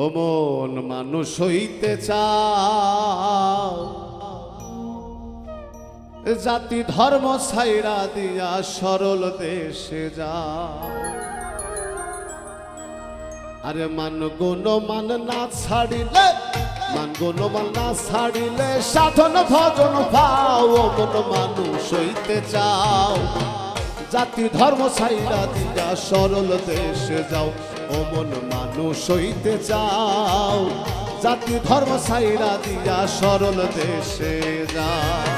ও মন মানুষ হইতে চাও, জাতি ধর্ম ছাইরা দিয়া সরল দেশে যাও। আরে মান গুণ মান না ছাড়িলে, মান গুণ মান না ছাড়িলে সাধন ভজন পাও। ও মন মানুষ হইতে চাও, জাতি ধর্ম ছাইরা দিয়া সরল দেশে যাও। ও মন মানুষ হইতে চাও, জাতি ধর্ম ছাইরা দিয়া সরল দেশে যাও।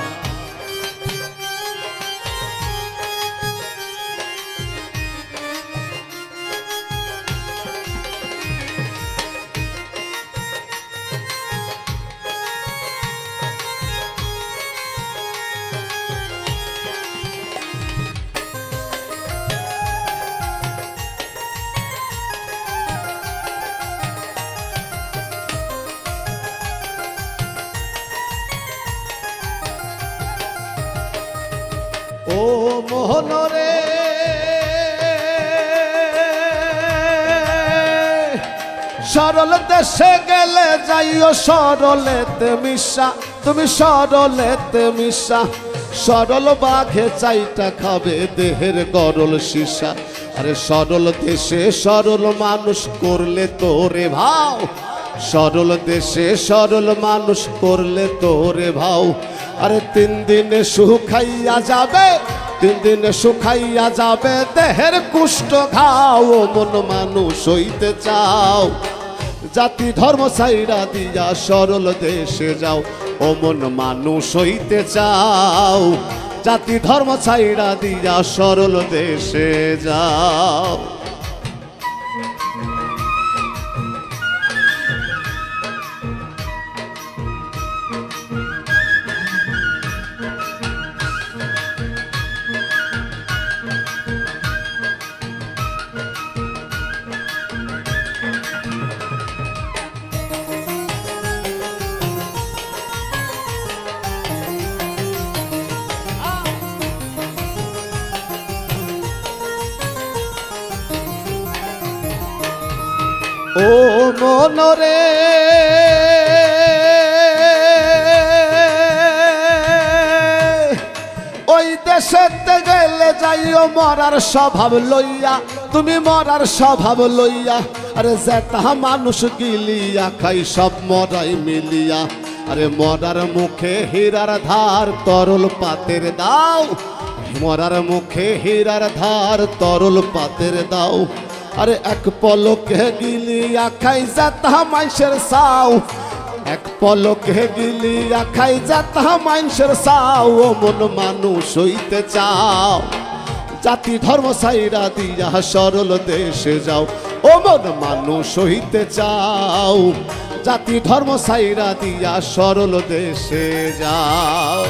ও মোহনরে সরল দেশে গেলে যাইও সরলেতে মিশা, তুমি সরলেতে মিশা। সরল বাঘে চাইটা খাবে দেহের গরল সীসা। আরে সরল দেশে সরল মানুষ করলে তোরে ভাও, সরল দেশে সরল মানুষ করলে তোরে ভাও। আরে 3 দিনে শুকাইয়া যাবে, 3 দিনে শুকাইয়া যাবে দেহের কুষ্ঠ ঘাও। ও মন মানুষ হইতে চাও, জাতি ধর্ম ছাইরা দিয়া সরল দেশে যাও। ও মন মানুষ হইতে চাও, জাতি ধর্ম ছাইরা দিয়া সরল দেশে যাও। ও মনরে ওই দেশেতে গেলে যাইও মরার স্বভাব লইয়া, তুমি মরার স্বভাব লইয়া। আরে যেটা মানুষ গিলিয়া খাই সব মরাই মিলিয়া। আরে মরার মুখে হীরার ধার তরল পাতের দাও, মরার মুখে হীরার ধার তরল পাতের দাও। আরে এক পলকে গিলিয়া খাই যাতা মানুষের সাও, এক পলকে গিলিয়া খাই যাতা মানুষের সাও। ও মন মানুষ হইতে চাও, জাতি ধর্ম ছাইরা দিয়া সরল দেশে যাও। ও মন মানুষ হইতে চাও, জাতি ধর্ম ছাইরা দিয়া সরল দেশে যাও।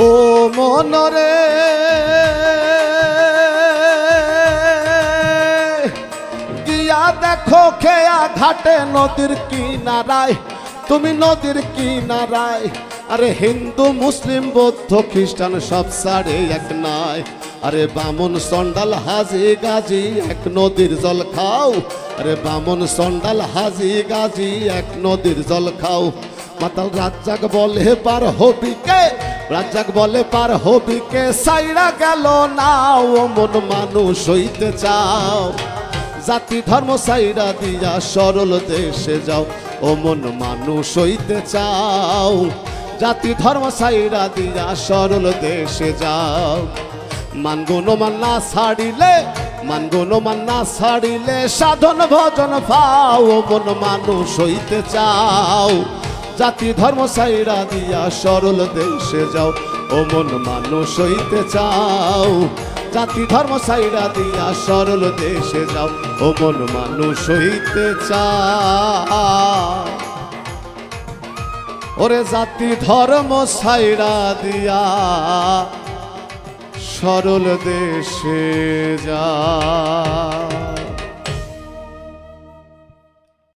ও মনরে গিয়া দেখো খেয়া ঘাটে নদীর কিনারায়, তুমি নদীর কিনারায়। আরে হিন্দু মুসলিম বৌদ্ধ খ্রিস্টান সব সাড়ে এক নাই। আরে বামন সন্ডাল হাজি গাজি এক নদীর জল খাও। আরে বামন সন্ডাল হাজি গাজি এক নদীর জল খাও। মাতাল রাজ্জাক বলে পার হবি কে, রাজ্জাক বলে পার হবি কে সাইরা গেল না। ও মন মানুষ হইতে চাও, জাতি ধর্ম ছাইরা দিয়া সরল দেশে যাও। ও মন মানুষ হইতে চাও, জাতি ধর্ম ছাইরা দিয়া সরল দেশে যাও। মান গুণ মান না ছাড়িলে, মান গুণ মান না ছাড়িলে সাধন ভজন পাও। ও মন মানুষ হইতে চাও, জাতি ধর্ম ছাইরা দিয়া সরল দেশে যাও। ও ও মন মানুষ হইতে চাও, জাতি ধর্ম সাইরা দিয়া সরল দেশে যাও, ও মন মানুষ হইতে চাও। ওরে জাতি ধর্ম সাইরা দিয়া সরল দেশে যাও।